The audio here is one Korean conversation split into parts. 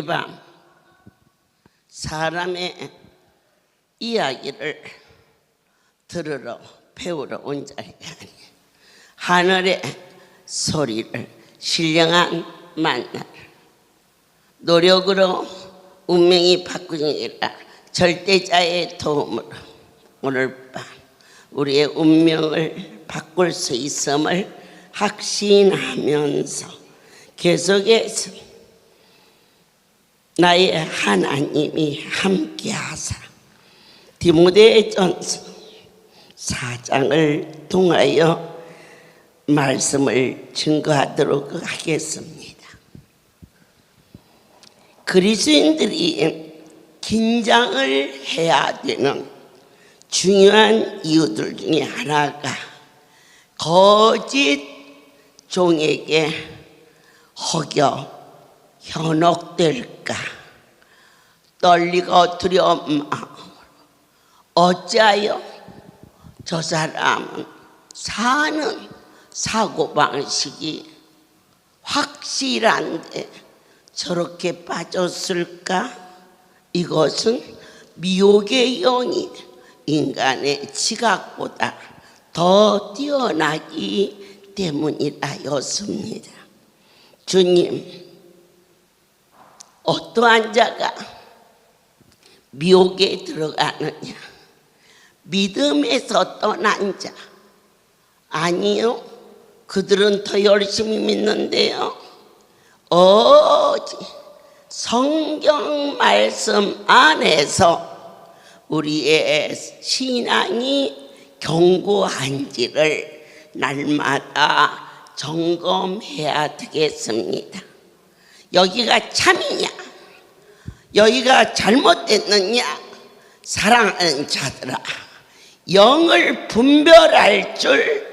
밤 사람의 이야기를 들으러 배우러 온 자리가 아니에요. 하늘의 소리를 신령한 만날 노력으로 운명이 바꾸니라 절대자의 도움으로 오늘 밤 우리의 운명을 바꿀 수 있음을 확신하면서 계속해서 나의 하나님이 함께하사 디모데전서 4장을 통하여 말씀을 증거하도록 하겠습니다. 그리스도인들이 긴장을 해야 되는 중요한 이유들 중에 하나가 거짓 종에게 현혹될까 떨리고 두려운 마음으로 어찌하여 저 사람은 사는 사고방식이 확실한데 저렇게 빠졌을까? 이것은 미혹의 영이 인간의 지각보다 더 뛰어나기 때문이라였습니다. 주님, 어떠한 자가 미혹에 들어가느냐? 믿음에서 떠난 자. 아니요, 그들은 더 열심히 믿는데요. 오직 성경 말씀 안에서 우리의 신앙이 견고한지를 날마다 점검해야 되겠습니다. 여기가 참이냐? 여기가 잘못됐느냐? 사랑하는 자들아, 영을 분별할 줄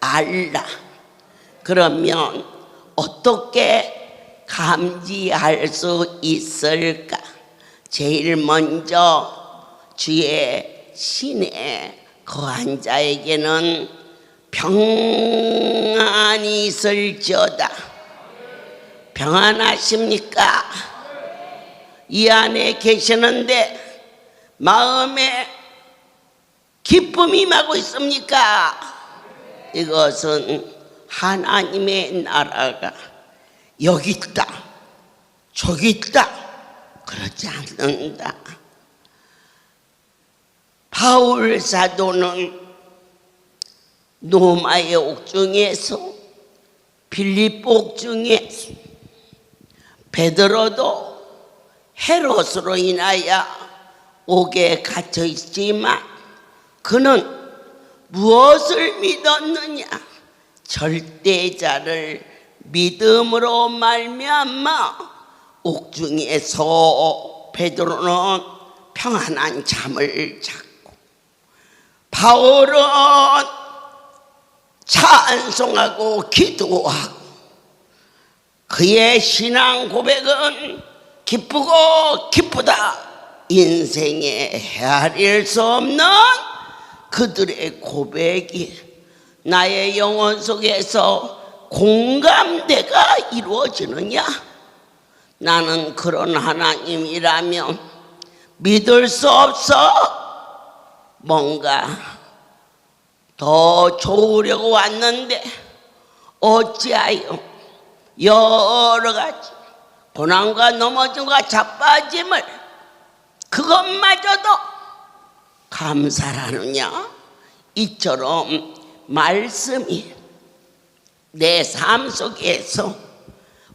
알라. 그러면 어떻게 감지할 수 있을까? 제일 먼저 주의 신에 거한 자에게는 평안이 있을지어다. 평안하십니까? 이 안에 계시는데 마음에 기쁨이 임하고 있습니까? 이것은 하나님의 나라가 여기 있다 저기 있다 그렇지 않는다. 바울 사도는 로마의 옥중에서 빌립보 옥중에서 베드로도 헤롯으로 인하여 옥에 갇혀 있지만 그는 무엇을 믿었느냐? 절대자를 믿음으로 말미암아 옥중에서 베드로는 평안한 잠을 잤고 바울은 찬송하고 기도하고 그의 신앙 고백은 기쁘고 기쁘다. 인생에 헤아릴 수 없는 그들의 고백이 나의 영혼 속에서 공감대가 이루어지느냐? 나는 그런 하나님이라면 믿을 수 없어. 뭔가 더 좋으려고 왔는데 어찌하여 여러 가지 고난과 넘어짐과 자빠짐을 그것마저도 감사하느냐? 이처럼 말씀이 내 삶 속에서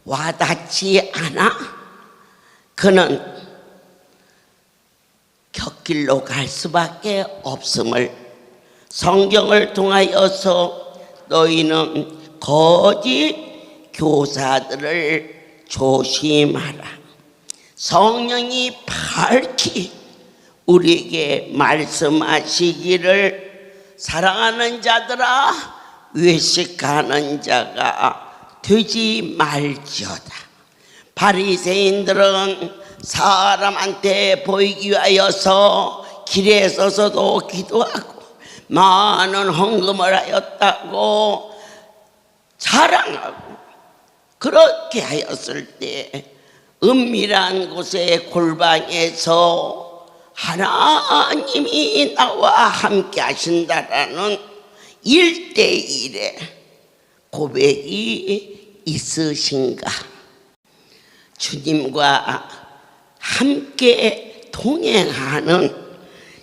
와닿지 않아? 그는 곁길로 갈 수밖에 없음을 성경을 통하여서 너희는 거짓 교사들을 조심하라. 성령이 밝히 우리에게 말씀하시기를 사랑하는 자들아 외식하는 자가 되지 말지어다. 바리새인들은 사람한테 보이기 위하여서 길에 서서도 기도하고 많은 헌금을 하였다고 자랑하고 그렇게 하였을 때 은밀한 곳의 골방에서 하나님이 나와 함께 하신다라는 1대1의 고백이 있으신가? 주님과 함께 동행하는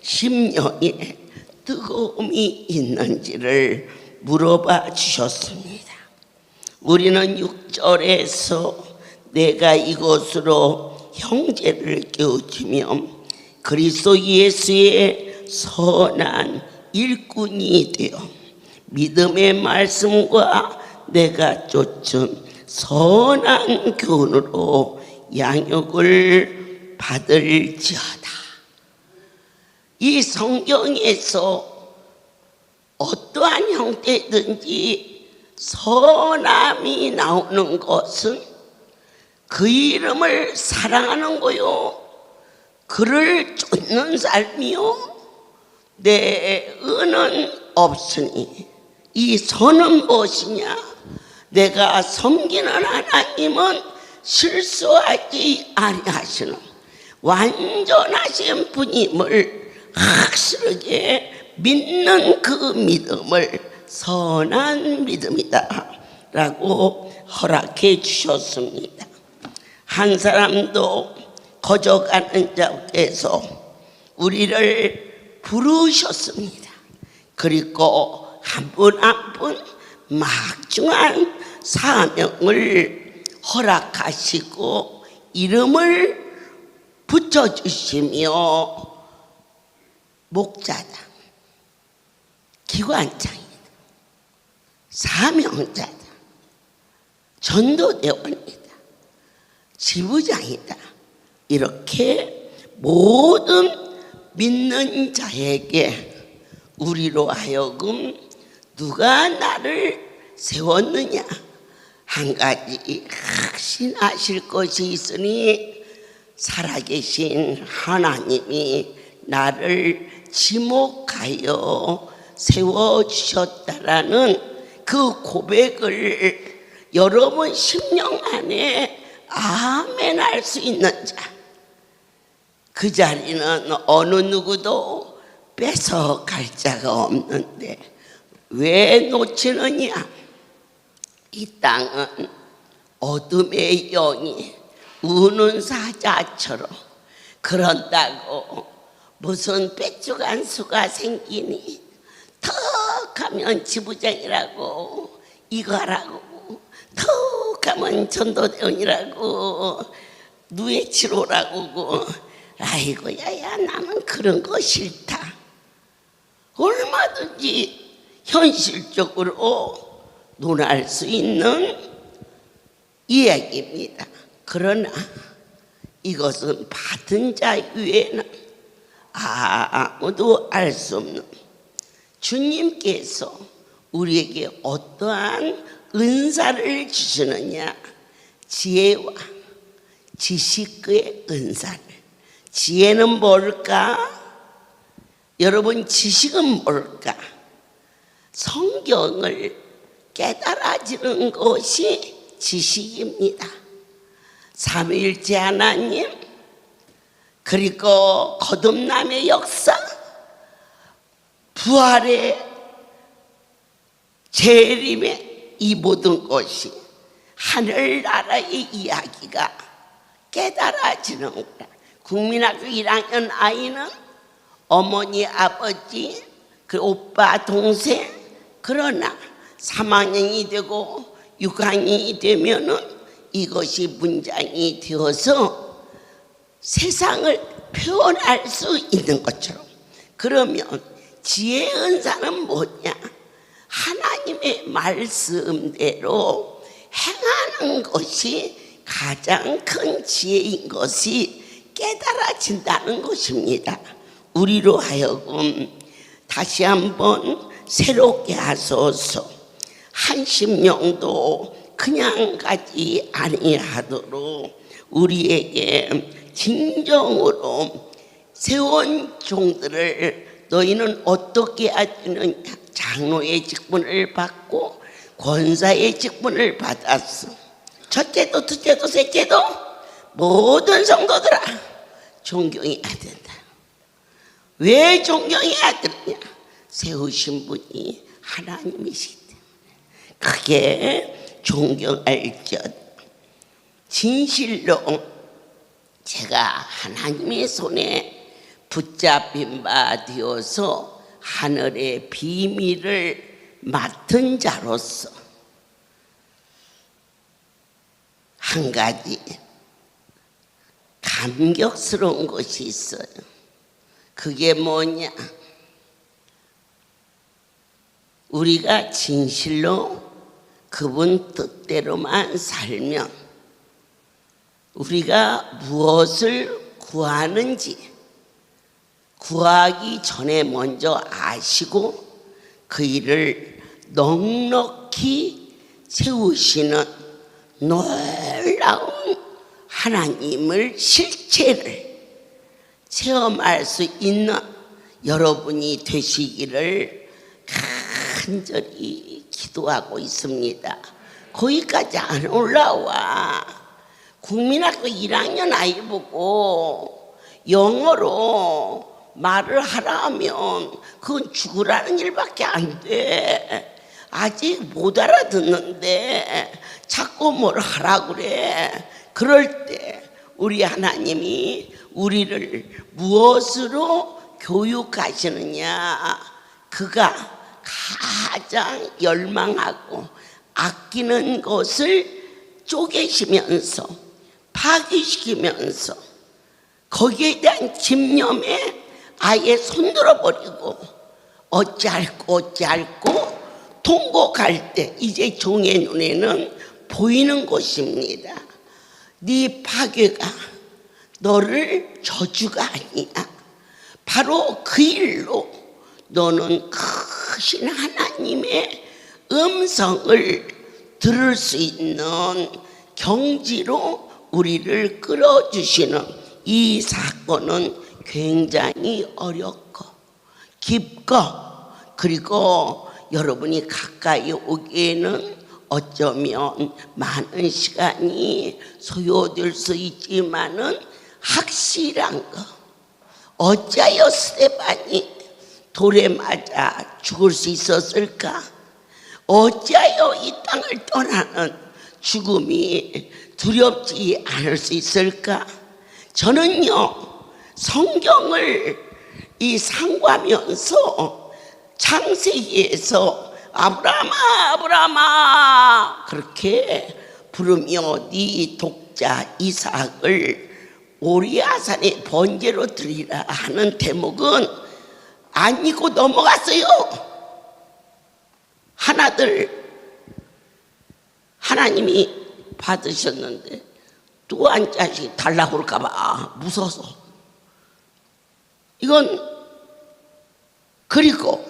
심령에 뜨거움이 있는지를 물어봐 주셨습니다. 우리는 6절에서 내가 이것으로 형제를 깨우치며 그리스도 예수의 선한 일꾼이 되어 믿음의 말씀과 내가 쫓은 선한 교훈으로 양육을 받을지어다. 이 성경에서 어떠한 형태든지 선함이 나오는 것은 그 이름을 사랑하는 거요, 그를 쫓는 삶이요, 내 은은 없으니 이 선은 무엇이냐? 내가 섬기는 하나님은 실수하지 아니하시는 완전하신 분임을 확실하게 믿는 그 믿음을 선한 믿음이다 라고 허락해 주셨습니다. 한 사람도 거저가는 자께서 우리를 부르셨습니다. 그리고 한 분 한 분 막중한 사명을 허락하시고 이름을 붙여주시며 목자다, 기관장이다, 사명자다, 전도대원이다, 지부장이다, 이렇게 모든 믿는 자에게 우리로 하여금 누가 나를 세웠느냐 한 가지 확신하실 것이 있으니 살아계신 하나님이 나를 지목하여 세워주셨다라는 그 고백을 여러분 심령 안에 아멘 할 수 있는 자, 그 자리는 어느 누구도 뺏어갈 자가 없는데 왜 놓치느냐? 이 땅은 어둠의 영이 우는 사자처럼 그런다고 무슨 빼죽한 수가 생기니 턱 하면 지부장이라고 이거 하라고 턱 하면 전도대원이라고 누에치로라고 아이고 야야 나는 그런 거 싫다. 얼마든지 현실적으로 논할 수 있는 이야기입니다. 그러나 이것은 받은 자 위에는 아무도 알 수 없는 주님께서 우리에게 어떠한 은사를 주시느냐, 지혜와 지식의 은사를. 지혜는 뭘까? 여러분, 지식은 뭘까? 성경을 깨달아지는 것이 지식입니다. 삼위일체 하나님, 그리고 거듭남의 역사, 부활의 재림의 이 모든 것이 하늘나라의 이야기가 깨달아지는 거다. 국민학교 1학년 아이는 어머니, 아버지, 그 오빠, 동생, 그러나 3학년이 되고 6학년이 되면은 이것이 문장이 되어서 세상을 표현할 수 있는 것처럼. 그러면 지혜의 은사는 뭐냐? 하나님의 말씀대로 행하는 것이 가장 큰 지혜인 것이 깨달아진다는 것입니다. 우리로 하여금 다시 한번 새롭게 하소서. 한 심령도 그냥 가지 아니하도록 우리에게 진정으로 세운 종들을 너희는 어떻게 하느냐? 장로의 직분을 받고 권사의 직분을 받았어. 첫째도 둘째도 셋째도 모든 성도들아 존경해야 된다. 왜 존경해야 되느냐? 세우신 분이 하나님이시기 때문에 크게 존경할 것. 진실로 제가 하나님의 손에 붙잡힌 바 되어서 하늘의 비밀을 맡은 자로서 한 가지 감격스러운 것이 있어요. 그게 뭐냐? 우리가 진실로 그분 뜻대로만 살면 우리가 무엇을 구하는지 구하기 전에 먼저 아시고 그 일을 넉넉히 채우시는 놀라운 하나님을 실체를 체험할 수 있는 여러분이 되시기를 간절히 기도하고 있습니다. 거기까지 안 올라와. 국민학교 1학년 아이 보고 영어로 말을 하라 하면 그건 죽으라는 일밖에 안 돼. 아직 못 알아듣는데 자꾸 뭘 하라 그래. 그럴 때 우리 하나님이 우리를 무엇으로 교육하시느냐? 그가 가장 열망하고 아끼는 것을 쪼개시면서 파괴시키면서 거기에 대한 집념에 아예 손들어 버리고 어찌할꼬 통곡할 때 이제 종의 눈에는 보이는 것입니다. 네 파괴가 너를 저주가 아니야. 바로 그 일로 너는 크신 하나님의 음성을 들을 수 있는 경지로 우리를 끌어주시는 이 사건은 굉장히 어렵고 깊고 그리고 여러분이 가까이 오기에는 어쩌면 많은 시간이 소요될 수 있지만은 확실한 거, 어찌하여 스데반이 돌에 맞아 죽을 수 있었을까? 어찌하여 이 땅을 떠나는 죽음이 두렵지 않을 수 있을까? 저는요 성경을 상고하면서 창세기에서 아브라함아 그렇게 부르며 네 독자 이삭을 오리아산의 번제로 드리라 하는 대목은 안 읽고 넘어갔어요. 하나들 하나님이 받으셨는데 또 한 자씩 달라고 그럴까봐 무서워서 이건. 그리고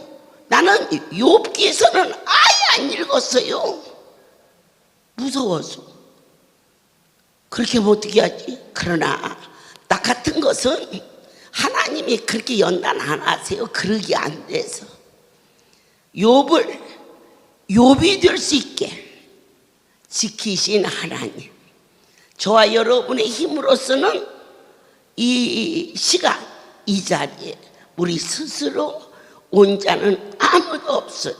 나는 욥기서는 아예 안 읽었어요. 무서워서. 그렇게 하면 어떻게 하지? 그러나 나 같은 것은 하나님이 그렇게 연단 안 하세요. 그러기 안 돼서 욥이 될 수 있게 지키신 하나님, 저와 여러분의 힘으로서는 이 시간 이 자리에 우리 스스로 온 자는 아무도 없어요.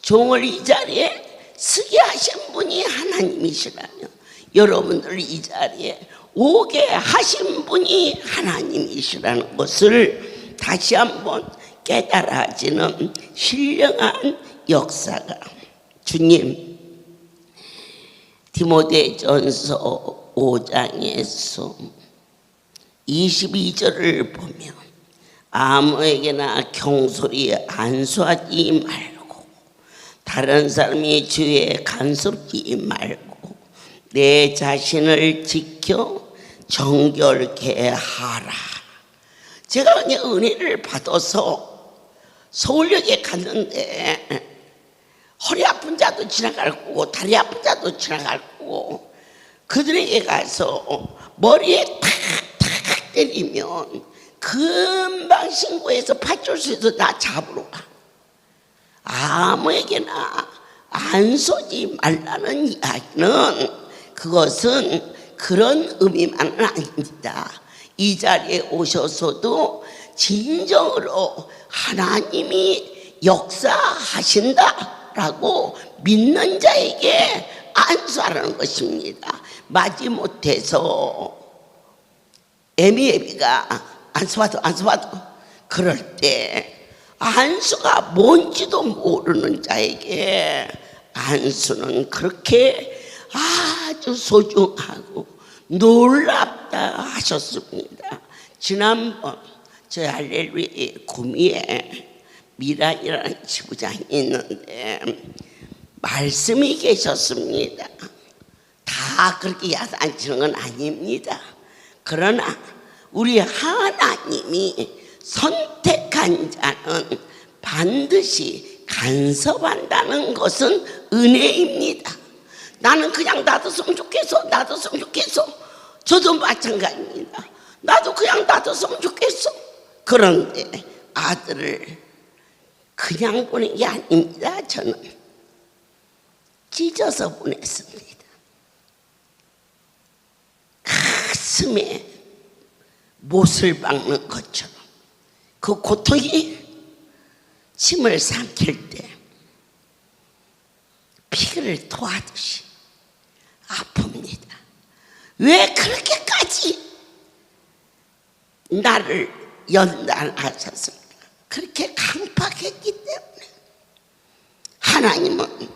종을 이 자리에 서게 하신 분이 하나님이시라면 여러분들 이 자리에 오게 하신 분이 하나님이시라는 것을 다시 한번 깨달아지는 신령한 역사가 주님 디모데전서 5장에서 22절을 보면 아무에게나 경솔히 안수하지 말고 다른 사람의 죄에 간섭지 말고 내 자신을 지켜 정결케 하라. 제가 그냥 은혜를 받아서 서울역에 갔는데 허리 아픈 자도 지나갈 거고 다리 아픈 자도 지나갈 거고 그들에게 가서 머리에 탁탁 때리면 금방 신고해서 파출소에서 나 잡으러 가. 아무에게나 안 쏘지 말라는 이야기는 그것은 그런 의미만은 아닙니다. 이 자리에 오셔서도 진정으로 하나님이 역사하신다라고 믿는 자에게 안수하라는 것입니다. 마지못해서 에미에비가 안수받아 그럴 때 안수가 뭔지도 모르는 자에게 안수는 그렇게 아주 소중하고 놀랍다 하셨습니다. 지난번 저희 할렐루야 구미에 미란이라는 지부장이 있는데 말씀이 계셨습니다. 다 그렇게 야단치는 건 아닙니다. 그러나 우리 하나님이 선택한 자는 반드시 간섭한다는 것은 은혜입니다. 나는 그냥 놔뒀으면 좋겠어. 저도 마찬가지입니다. 나도 그냥 놔뒀으면 좋겠어. 그런데 아들을 그냥 보낸 게 아닙니다. 저는 찢어서 보냈습니다. 가슴에 못을 박는 것처럼 그 고통이 침을 삼킬 때 피를 토하듯이 아픕니다. 왜 그렇게까지 나를 연단하셨습니까? 그렇게 강팍했기 때문에 하나님은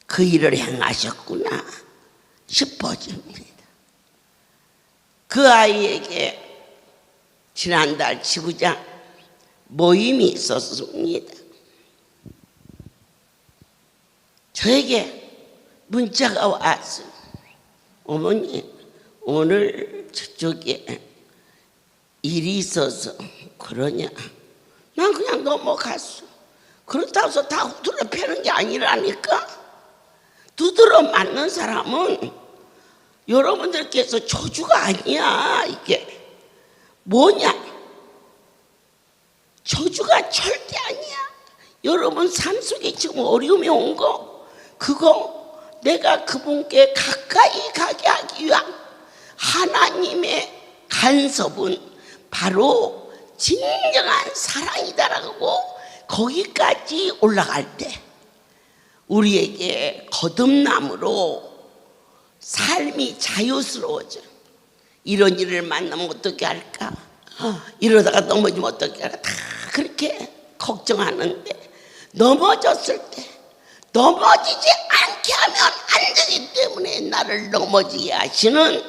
그 일을 행하셨구나 싶어집니다. 그 아이에게 지난달 지부장 모임이 있었습니다. 저에게 문자가 왔어요. 어머니, 오늘 저쪽에 일이 있어서 그러냐? 난 그냥 넘어갔어. 그렇다고 해서 다 두드러 패는 게 아니라니까. 두드러 맞는 사람은 여러분들께서 저주가 아니야. 이게 뭐냐? 저주가 절대 아니야. 여러분 삶 속에 지금 어려움이 온 거, 그거 내가 그분께 가까이 가게 하기 위한 하나님의 간섭은 바로 진정한 사랑이다라고 거기까지 올라갈 때 우리에게 거듭남으로 삶이 자유스러워져. 이런 일을 만나면 어떻게 할까? 이러다가 넘어지면 어떻게 할까? 다 그렇게 걱정하는데 넘어졌을 때 넘어지지 않게 하면 안 되기 때문에 나를 넘어지게 하시는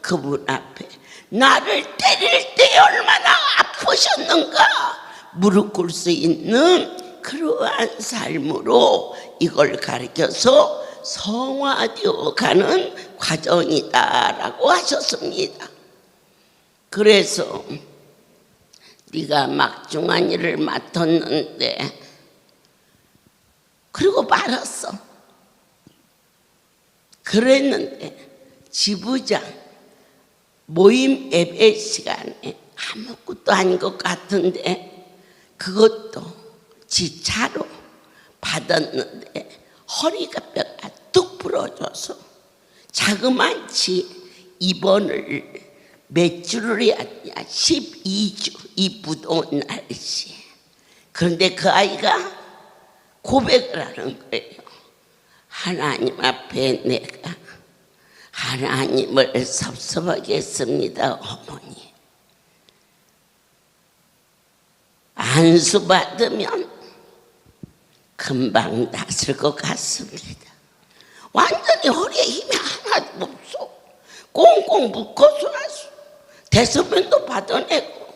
그분 앞에 나를 때릴 때 얼마나 아프셨는가 무릎 꿇을 수 있는 그러한 삶으로 이걸 가르쳐서 성화되어 가는 과정이다라고 하셨습니다. 그래서 네가 막중한 일을 맡았는데 그리고 말았어. 그랬는데 지부장 모임 예배 시간에 아무것도 아닌 것 같은데 그것도 지 차로 받았는데 허리가 뼈가 뚝 부러져서 자그마치 입원을 몇 주를 해야 되냐 12주 이 무더운 날씨에. 그런데 그 아이가 고백을 하는 거예요. 하나님 앞에 내가 하나님을 섭섭하게 했습니다. 어머니 안수 받으면 금방 낫을 것 같습니다. 완전히 허리에 힘이 하나도 없어. 꽁꽁 묶어서 났어. 대소변도 받아내고.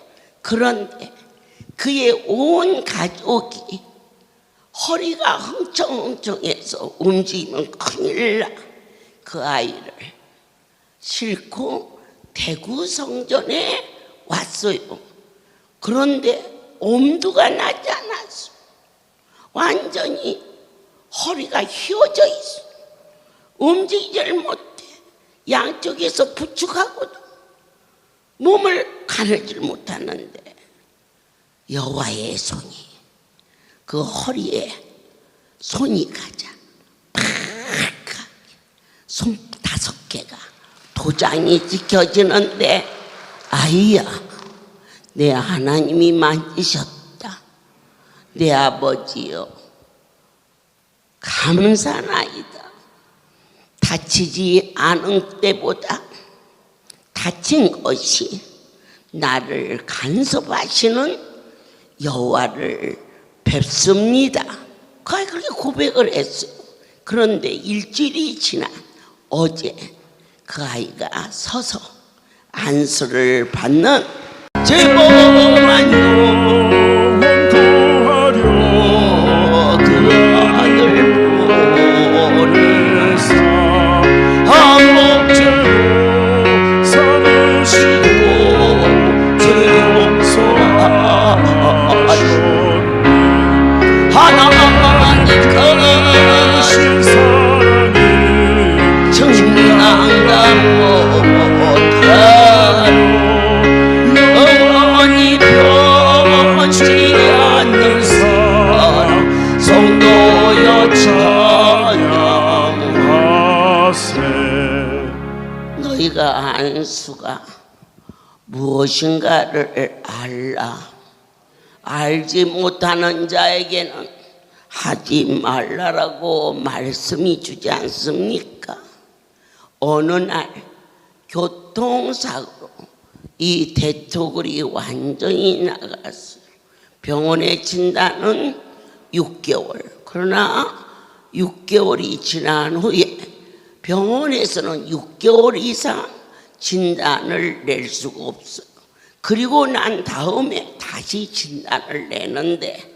그런데 그의 온 가족이 허리가 흥청흥청해서 움직이면 큰일 나. 그 아이를 싣고 대구 성전에 왔어요. 그런데 엄두가 나지 않았어. 완전히 허리가 휘어져 있어. 움직이질 못해. 양쪽에서 부축하고도 몸을 가누질 못하는데 여호와의 손이 그 허리에 손이 가자 팍 손 5개가 소장이 지켜지는데 아이야, 내 하나님이 만지셨다. 내 아버지여, 감사나이다. 다치지 않은 때보다 다친 것이 나를 간섭하시는 여호와를 뵙습니다. 그렇게 고백을 했어요. 그런데 일주일이 지난 어제 그 아이가 서서 안수를 받는 제법만 용서하려 그 아들 보내사 한목제로 삼으시고 제용서하셨네. 하나님 크신 사랑이 정리한다 못하여 영원히 변치 않는 사랑 성도여 찬양하세. 너희가 안수가 무엇인가를 알지 못하는 자에게는 하지 말라라고 말씀이 주지 않습니까? 어느 날 교통사고로 이 대토굴이 완전히 나갔어요. 병원에 진단은 6개월. 그러나 6개월이 지난 후에 병원에서는 6개월 이상 진단을 낼 수가 없어요. 그리고 난 다음에 다시 진단을 내는데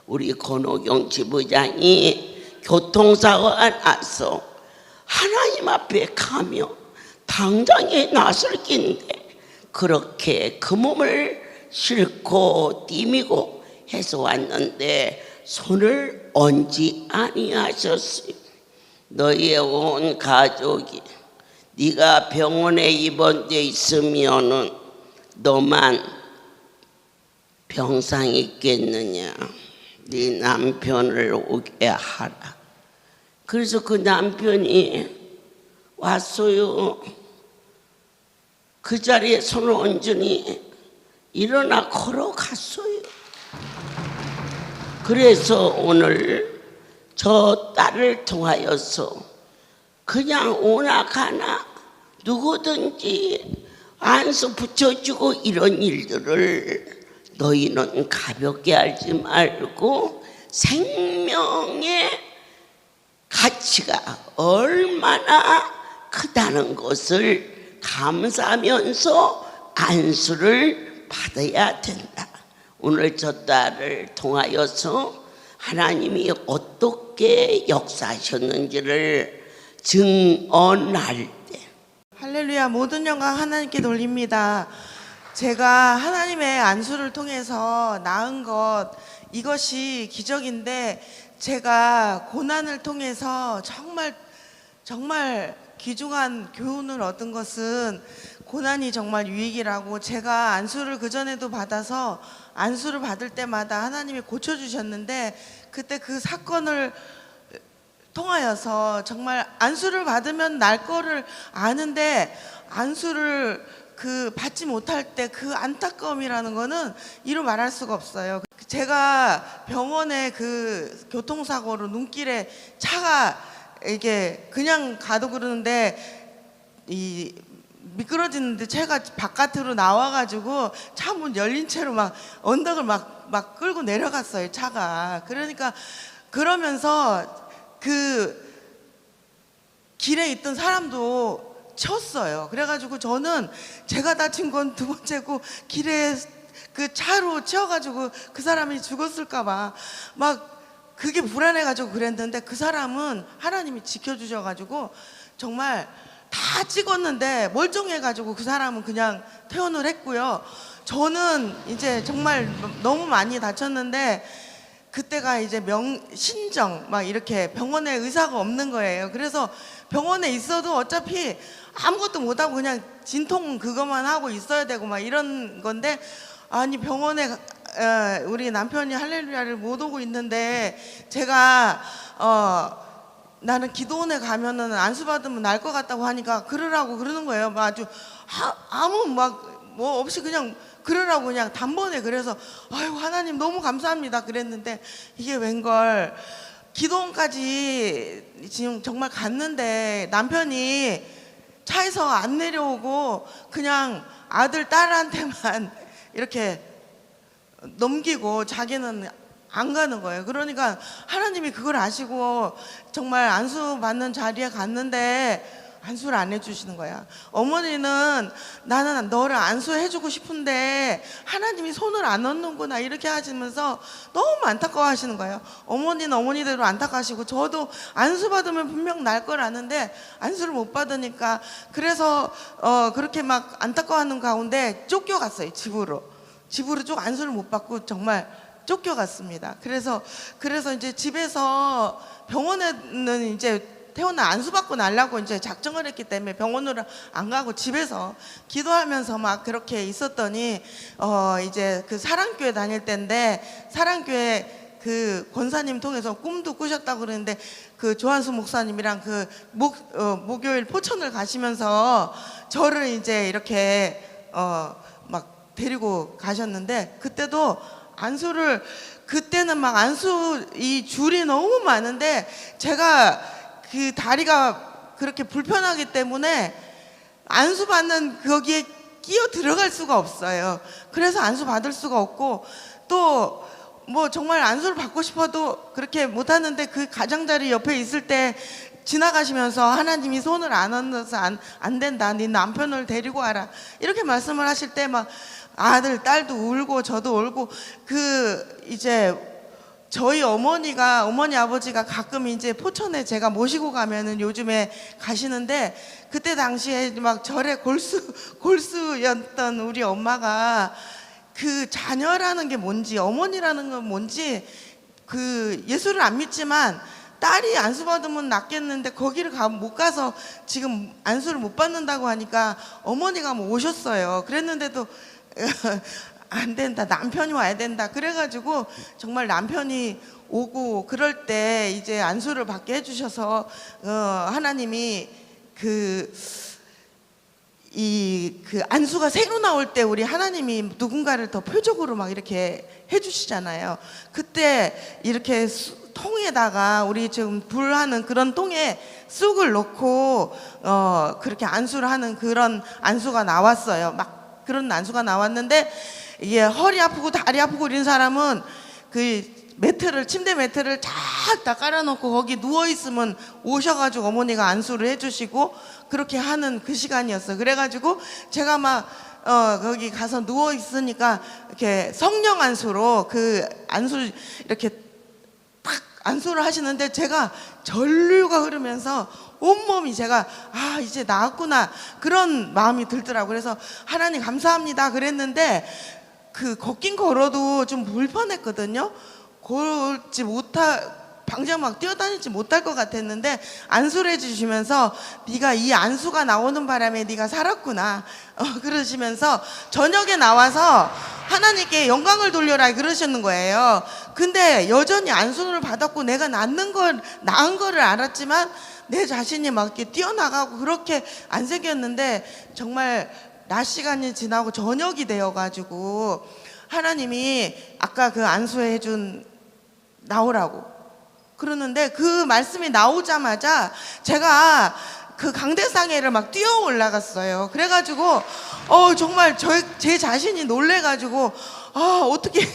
우리 권호경 지부장이 교통사고가 나서 하나님 앞에 가며 당장에 나설 긴데 그렇게 그 몸을 싣고 뛰미고 해서 왔는데 손을 얹지 아니하셨어요. 너희의 온 가족이 네가 병원에 입원돼 있으면은 너만 병상 있겠느냐? 네 남편을 오게 하라. 그래서 그 남편이 왔어요. 그 자리에 손을 얹으니 일어나 걸어갔어요. 그래서 오늘 저 딸을 통하여서 그냥 오나 가나 누구든지 안수 붙여주고 이런 일들을 너희는 가볍게 알지 말고 생명의 가치가 얼마나 크다는 것을 감사하면서 안수를 받아야 된다. 오늘 저 딸을 통하여서 하나님이 어떻게 역사하셨는지를 증언할 때 할렐루야. 모든 영광 하나님께 돌립니다. 제가 하나님의 안수를 통해서 낳은 것, 이것이 기적인데 제가 고난을 통해서 정말 귀중한 교훈을 얻은 것은 고난이 정말 유익이라고, 제가 안수를 그전에도 받아서 안수를 받을 때마다 하나님이 고쳐주셨는데 그때 그 사건을 통하여서 정말 안수를 받으면 날 거를 아는데 안수를 받지 못할 때 그 안타까움이라는 거는 이루 말할 수가 없어요. 제가 병원에 그 교통사고로 눈길에 차가 이게 그냥 가도 그러는데 이 미끄러지는데 차가 바깥으로 나와가지고 차 문 열린 채로 막 언덕을 막 끌고 내려갔어요, 차가. 그러니까 그러면서 그 길에 있던 사람도 쳤어요. 그래가지고 저는 제가 다친 건 두 번째고 길에 그 차로 치여가지고 그 사람이 죽었을까봐 막 그게 불안해가지고 그랬는데 그 사람은 하나님이 지켜주셔가지고 정말 다 찍었는데 멀쩡해가지고 그 사람은 그냥 퇴원을 했고요. 저는 이제 정말 너무 많이 다쳤는데 그때가 이제 신정 막 이렇게 병원에 의사가 없는 거예요. 그래서 병원에 있어도 어차피 아무것도 못하고 그냥 진통 그것만 하고 있어야 되고 막 이런 건데, 아니 병원에 우리 남편이 할렐루야를 못 오고 있는데 제가 나는 기도원에 가면은 안수 받으면 날 것 같다고 하니까 그러라고 그러는 거예요. 막 아주 아무 막 뭐 없이 그냥 그러라고 그냥 단번에. 그래서 아유 하나님 너무 감사합니다 그랬는데, 이게 웬걸 기도원까지 지금 정말 갔는데 남편이 차에서 안 내려오고 그냥 아들 딸한테만 이렇게 넘기고 자기는 안 가는 거예요. 그러니까 하나님이 그걸 아시고 정말 안수 받는 자리에 갔는데 안수를 안 해주시는 거야. 어머니는 나는 너를 안수해주고 싶은데 하나님이 손을 안 얹는구나 이렇게 하시면서 너무 안타까워 하시는 거예요. 어머니는 어머니대로 안타까우시고, 저도 안수 받으면 분명 날 걸 아는데 안수를 못 받으니까, 그래서 그렇게 막 안타까워하는 가운데 쫓겨갔어요. 집으로 쭉 안수를 못 받고 정말 쫓겨갔습니다. 그래서 이제 집에서, 병원에는 이제 태어나 안수 받고 나려고 이제 작정을 했기 때문에 병원으로 안 가고 집에서 기도하면서 막 그렇게 있었더니 이제 그 사랑교회 다닐 때인데, 사랑교회 그 권사님 통해서 꿈도 꾸셨다고 그러는데, 그 조한수 목사님이랑 그 목요일 포천을 가시면서 저를 이제 이렇게 막 데리고 가셨는데, 그때도 안수를, 그때는 막 안수 이 줄이 너무 많은데 제가 그 다리가 그렇게 불편하기 때문에 안수 받는 거기에 끼어 들어갈 수가 없어요. 그래서 안수 받을 수가 없고, 또 뭐 정말 안수를 받고 싶어도 그렇게 못 하는데, 그 가장자리 옆에 있을 때 지나가시면서 하나님이 손을 안 얹어서 안 된다, 네 남편을 데리고 와라 이렇게 말씀을 하실 때 막 아들 딸도 울고 저도 울고, 그 이제 저희 어머니 아버지가 가끔 이제 포천에 제가 모시고 가면은 요즘에 가시는데, 그때 당시에 막 절에 골수였던 우리 엄마가 그 자녀라는 게 뭔지, 어머니라는 건 뭔지, 그 예수를 안 믿지만 딸이 안수 받으면 낫겠는데 거기를 못 가서 지금 안수를 못 받는다고 하니까 어머니가 뭐 오셨어요. 그랬는데도 안 된다, 남편이 와야 된다 그래가지고 정말 남편이 오고 그럴 때 이제 안수를 받게 해주셔서 하나님이 그 안수가 새로 나올 때 우리 하나님이 누군가를 더 표적으로 막 이렇게 해주시잖아요. 그때 이렇게 통에다가, 우리 지금 불하는 그런 통에 쑥을 넣고 그렇게 안수를 하는 그런 안수가 나왔어요. 막 그런 안수가 나왔는데, 이게 허리 아프고 다리 아프고 이런 사람은 그 침대 매트를 쫙 다 깔아놓고 거기 누워있으면 오셔가지고 어머니가 안수를 해주시고 그렇게 하는 그 시간이었어요. 그래가지고 제가 막 거기 가서 누워있으니까 이렇게 성령 안수로 그 안수 이렇게 딱 안수를 하시는데, 제가 전류가 흐르면서 온몸이 제가 이제 나았구나 그런 마음이 들더라고요. 그래서 하나님 감사합니다 그랬는데, 그 걷긴 걸어도 좀 불편했거든요. 당장 막 뛰어다니지 못할 것 같았는데, 안수를 해주시면서 네가 이 안수가 나오는 바람에 네가 살았구나 그러시면서 저녁에 나와서 하나님께 영광을 돌려라 그러시는 거예요. 근데 여전히 안수를 받았고 내가 나은 거를 알았지만 내 자신이 막 이렇게 뛰어나가고 그렇게 안 생겼는데, 정말 낮 시간이 지나고 저녁이 되어가지고 하나님이 아까 그 안수해 준 나오라고 그러는데, 그 말씀이 나오자마자 제가 그 강대상해를 막 뛰어 올라갔어요. 그래가지고 정말 제 자신이 놀래가지고 어떻게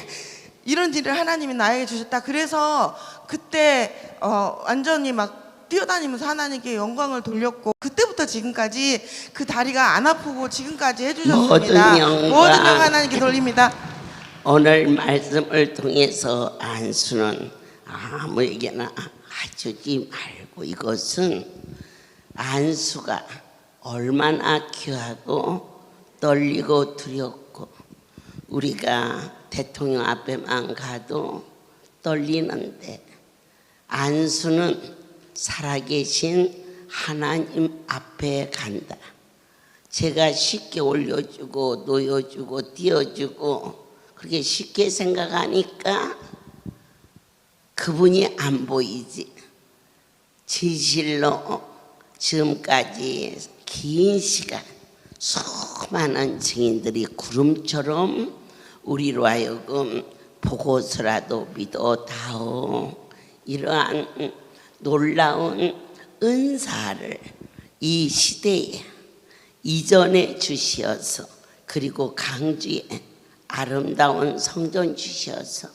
이런 일을 하나님이 나에게 주셨다. 그래서 그때 완전히 막 뛰어다니면서 하나님께 영광을 돌렸고, 그때부터 지금까지 그 다리가 안 아프고 지금까지 해주셨습니다. 모든 영광 하나님께 돌립니다. 오늘 말씀을 통해서 안수는 아무에게나 주지 말고, 이것은 안수가 얼마나 귀하고 떨리고 두렵고, 우리가 대통령 앞에만 가도 떨리는데, 안수는 살아계신 하나님 앞에 간다. 제가 쉽게 올려주고 놓여주고 띄워주고 그렇게 쉽게 생각하니까 그분이 안 보이지. 진실로 지금까지 긴 시간 수많은 증인들이 구름처럼 우리로 하여금 보고서라도 믿어다오, 이러한 놀라운 은사를 이 시대에 이전에 주시어서, 그리고 강주에 아름다운 성전 주시어서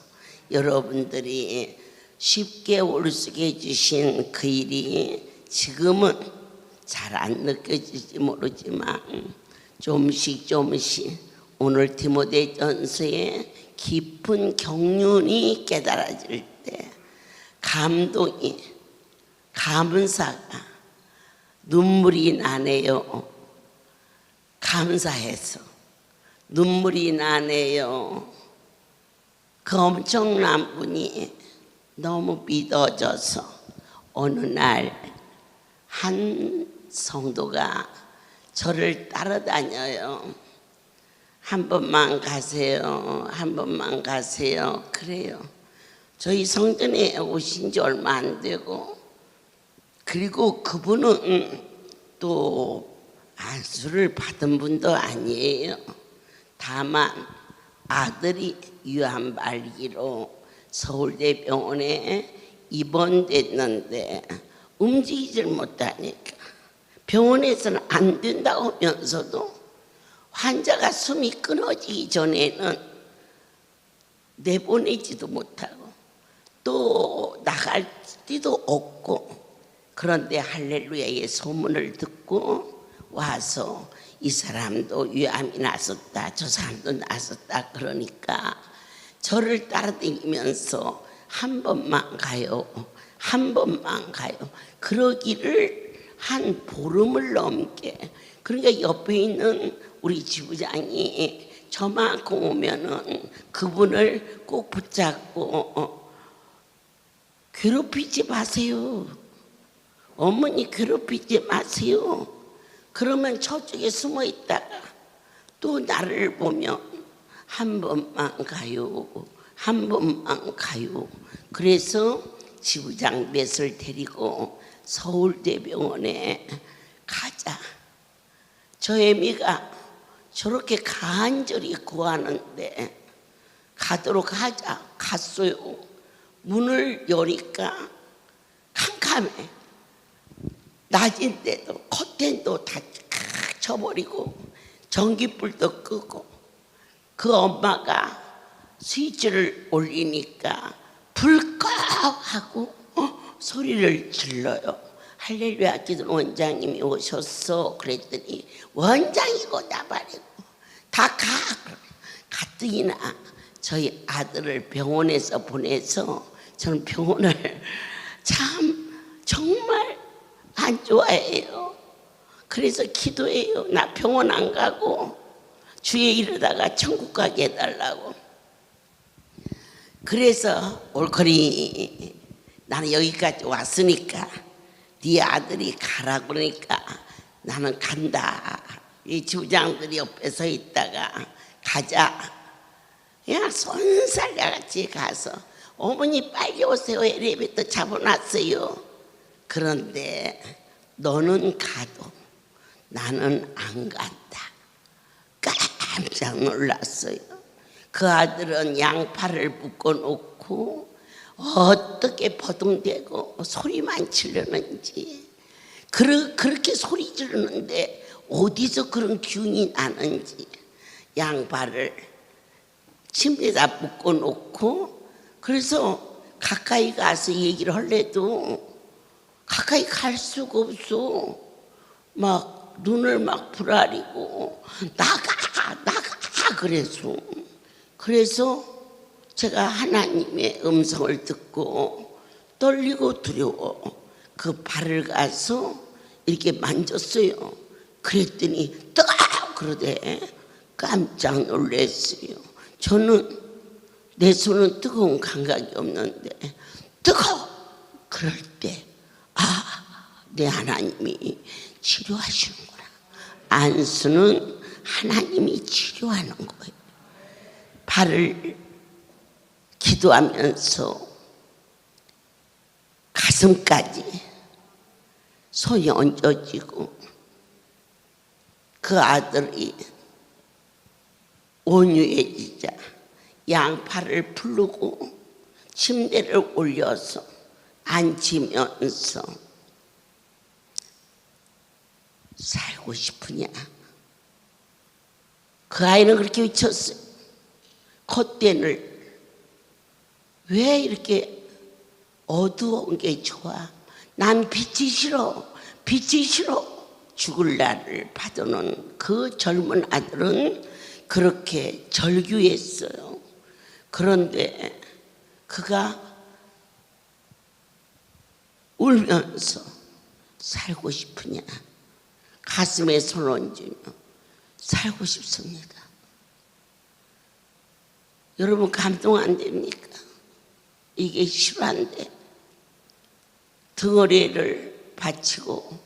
여러분들이 쉽게 올 수 있게 해주신 그 일이 지금은 잘 안 느껴질지 모르지만 조금씩 오늘 디모데전서의 깊은 경륜이 깨달아질 때 감동이, 감사가 눈물이 나네요. 감사해서 눈물이 나네요. 그 엄청난 분이 너무 믿어져서 어느 날 한 성도가 저를 따라다녀요. 한 번만 가세요, 한 번만 가세요. 그래요. 저희 성전에 오신 지 얼마 안 되고, 그리고 그분은 또 안수를 받은 분도 아니에요. 다만 아들이 유한 말기로 서울대병원에 입원됐는데 움직이질 못하니까 병원에서는 안 된다고 하면서도 환자가 숨이 끊어지기 전에는 내보내지도 못하고 또 나갈 데도 없고, 그런데 할렐루야의 소문을 듣고 와서 이 사람도 위암이 났었다, 저 사람도 났었다, 그러니까 저를 따라다니면서 한 번만 가요, 한 번만 가요, 그러기를 한 보름을 넘게. 그러니까 옆에 있는 우리 지부장이 저만큼 오면은 그분을 꼭 붙잡고 괴롭히지 마세요, 어머니 괴롭히지 마세요. 그러면 저쪽에 숨어 있다가 또 나를 보면 한 번만 가요, 한 번만 가요. 그래서 지부장 맷을 데리고 서울대병원에 가자. 저 애미가 저렇게 간절히 구하는데 가도록 하자. 갔어요. 문을 여니까 캄캄해. 낮인데도 커튼도 다 쳐버리고 전기불도 끄고, 그 엄마가 스위치를 올리니까 불 꺼 하고 소리를 질러요. 할렐루야 기도 원장님이 오셨어. 그랬더니 원장이고 나발이고 다 가. 가뜩이나 저희 아들을 병원에서 보내서 저는 병원을 참 정말 안 좋아해요. 그래서 기도해요. 나 병원 안 가고 주에 이러다가 천국 가게 해달라고. 그래서 올거리 나는 여기까지 왔으니까 네 아들이 가라 그러니까 나는 간다. 이 주장들이 옆에 서 있다가 가자. 그냥 손살같이 가서 어머니 빨리 오세요, 엘리베이터 잡아놨어요. 그런데 너는 가도 나는 안 간다. 깜짝 놀랐어요. 그 아들은 양팔을 묶어놓고 어떻게 버둥대고 소리만 지르는지, 그렇게 소리 지르는데 어디서 그런 기운이 나는지 양발을 침대에다 묶어놓고, 그래서 가까이 가서 얘기를 하려도 가까이 갈 수가 없어. 막 눈을 막 부라리고 나가 그래서 제가 하나님의 음성을 듣고 떨리고 두려워 그 발을 가서 이렇게 만졌어요. 그랬더니 뜨거워 그러대. 깜짝 놀랐어요. 저는 내 손은 뜨거운 감각이 없는데 뜨거워. 그럴 때 내 하나님이 치료하시는구나. 안수는 하나님이 치료하는 거예요. 발을 기도하면서 가슴까지 손이 얹어지고 그 아들이 온유해지자 양팔을 풀고 침대를 올려서 앉히면서 살고 싶으냐? 그 아이는 그렇게 외쳤어요. 콧대를 왜 이렇게 어두운 게 좋아? 난 빛이 싫어. 빛이 싫어. 죽을 날을 받아놓은 그 젊은 아들은 그렇게 절규했어요. 그런데 그가 울면서 살고 싶으냐? 가슴에 손 얹으며 살고 싶습니다. 여러분 감동 안 됩니까? 이게 실화인데 덩어리를 바치고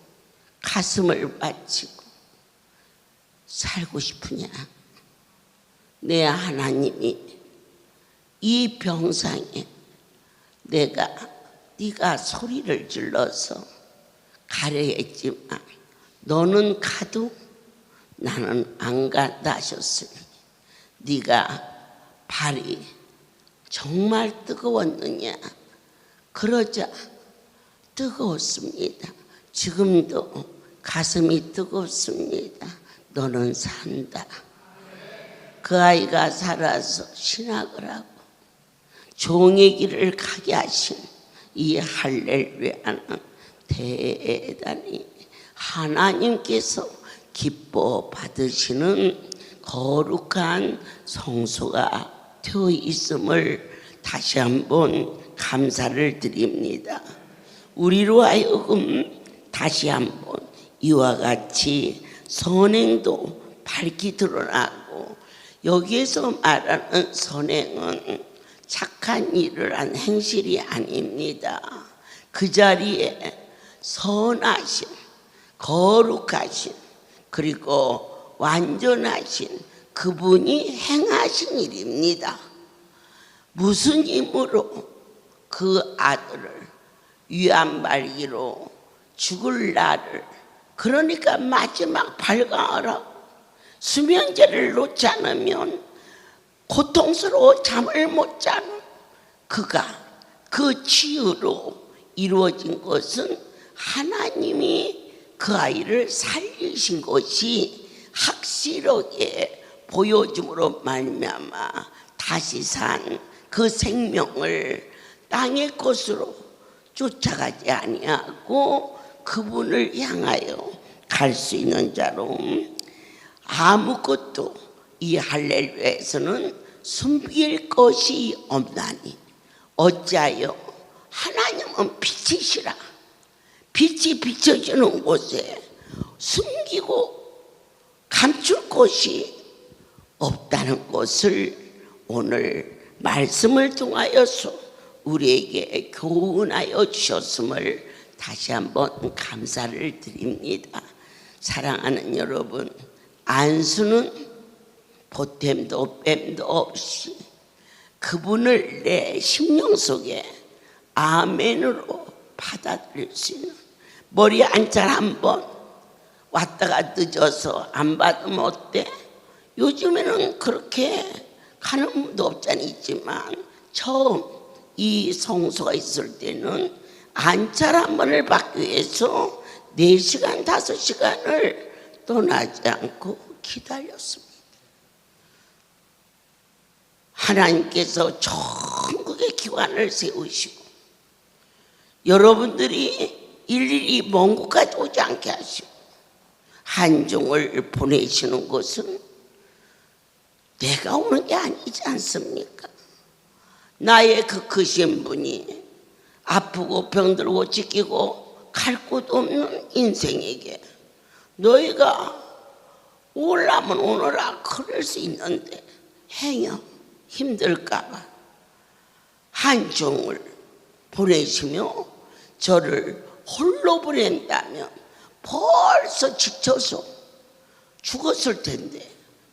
가슴을 바치고 살고 싶으냐? 내 하나님이 이 병상에 네가 소리를 질러서 가려 했지만 너는 가도 나는 안 간다 하셨으니 네가 발이 정말 뜨거웠느냐? 그러자 뜨거웠습니다. 지금도 가슴이 뜨겁습니다. 너는 산다. 그 아이가 살아서 신학을 하고 종의 길을 가게 하신 이 할렐루야는 대단히 하나님께서 기뻐 받으시는 거룩한 성소가 되어 있음을 다시 한번 감사를 드립니다. 우리로 하여금 다시 한번 이와 같이 선행도 밝히 드러나고, 여기에서 말하는 선행은 착한 일을 한 행실이 아닙니다. 그 자리에 선하신, 거룩하신, 그리고 완전하신 그분이 행하신 일입니다. 무슨 힘으로 그 아들을 위안말기로 죽을 날을, 그러니까 마지막 발광하라고 수면제를 놓지 않으면 고통스러워 잠을 못 자는 그가 그 치유로 이루어진 것은 하나님이 그 아이를 살리신 것이 확실하게 보여줌으로 말미암아 다시 산 그 생명을 땅의 것으로 쫓아가지 아니하고 그분을 향하여 갈 수 있는 자로, 아무것도 이 할렐루야에서는 숨길 것이 없나니 어찌하여 하나님은 빛이시라. 빛이 비춰지는 곳에 숨기고 감출 것이 없다는 것을 오늘 말씀을 통하여서 우리에게 교훈하여 주셨음을 다시 한번 감사를 드립니다. 사랑하는 여러분, 안수는 보탬도 뺨도 없이 그분을 내 심령 속에 아멘으로 받아들일 수 있는, 머리 한참 한번 왔다가 늦어서 안 받으면 어때? 요즘에는 그렇게 가는 분도 없잖아. 있지만 처음 이 성소가 있을 때는 안찰 한 번을 받기 위해서 4시간 5시간을 떠나지 않고 기다렸습니다. 하나님께서 천국의 기관을 세우시고 여러분들이 일일이 먼 곳까지 오지 않게 하시고 한종을 보내시는 것은 내가 오는 게 아니지 않습니까? 나의 그 크신 분이 아프고 병들고 찢기고 갈 곳 없는 인생에게 너희가 오려면 오너라 그럴 수 있는데 행여 힘들까봐 한 종을 보내시며 저를 홀로 보낸다면 벌써 지쳐서 죽었을 텐데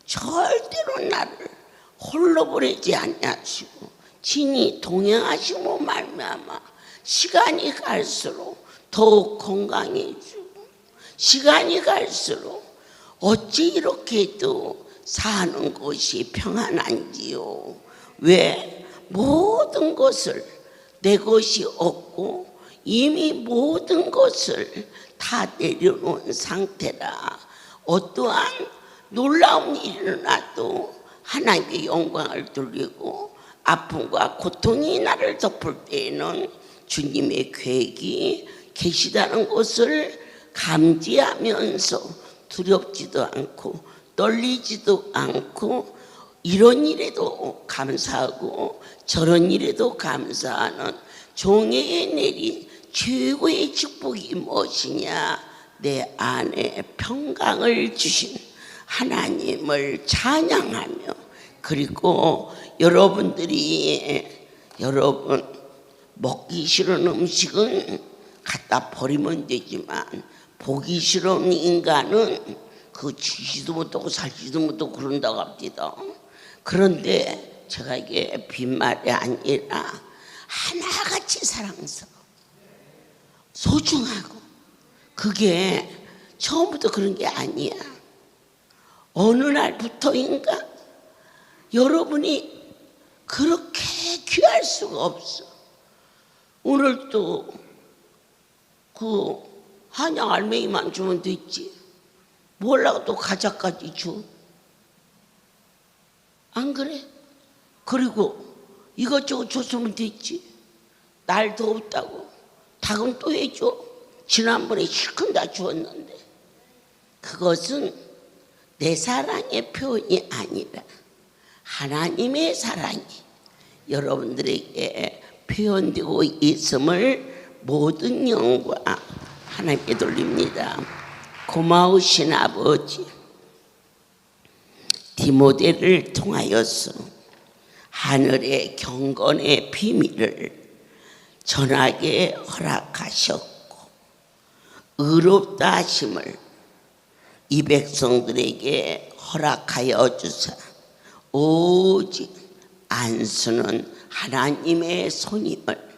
절대로 나를 홀로 보내지 아니하시고 친히 동행하시고 말미암아 시간이 갈수록 더욱 건강해지고 시간이 갈수록 어찌 이렇게도 사는 곳이 평안한지요. 왜 모든 것을 내 것이 없고 이미 모든 것을 다 내려놓은 상태라 어떠한 놀라운 일이 일어나도 하나님께 영광을 돌리고 아픔과 고통이 나를 덮을 때에는 주님의 계획이 계시다는 것을 감지하면서 두렵지도 않고 떨리지도 않고 이런 일에도 감사하고 저런 일에도 감사하는 종에게 내린 최고의 축복이 무엇이냐? 내 안에 평강을 주신 하나님을 찬양하며 그리고 여러분들이 먹기 싫은 음식은 갖다 버리면 되지만 보기 싫은 인간은 그 주지도 못하고 살지도 못하고 그런다고 합니다. 그런데 제가 이게 빈말이 아니라 하나같이 사랑스러워 소중하고 그게 처음부터 그런 게 아니야. 어느 날부터인가 여러분이 그렇게 귀할 수가 없어. 오늘 또 그 한양 알맹이만 주면 됐지. 몰라고 또 과자까지 줘. 안 그래? 그리고 이것저것 줬으면 됐지. 날 더웠다고 닭은 또 해줘. 지난번에 실컷 다 주었는데 그것은 내 사랑의 표현이 아니라 하나님의 사랑이 여러분들에게 표현되고 있음을 모든 영광 하나님께 돌립니다. 고마우신 아버지, 디모데를 통하여서 하늘의 경건의 비밀을 전하게 허락하셨고 의롭다 하심을 이 백성들에게 허락하여 주사 오직 안수는 하나님의 손임을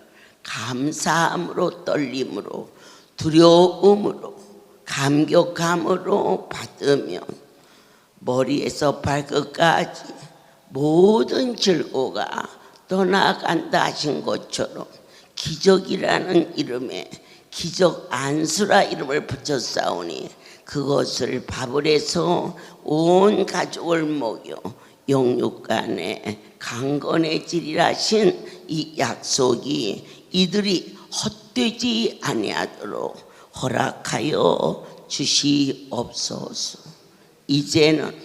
감사함으로 떨림으로 두려움으로 감격함으로 받으면 머리에서 발끝까지 모든 질고가 떠나간다 하신 것처럼 기적이라는 이름에 기적 안수라 이름을 붙였사오니 그것을 바벨에서 온 가족을 먹여 영육간에 강건해지리라 하신 이 약속이 이들이 헛되지 아니하도록 허락하여 주시옵소서. 이제는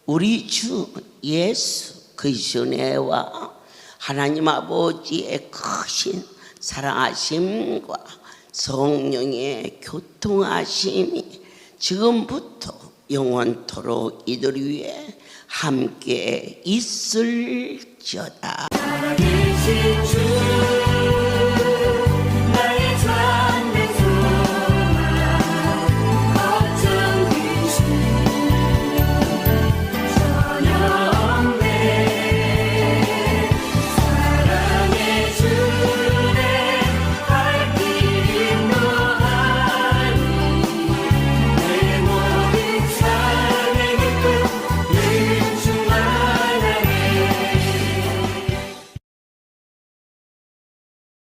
우리 주 예수 그리스도와 하나님 아버지의 크신 사랑하심과 성령의 교통하심이 지금부터 영원토록 이들 위해 함께 있을지어다.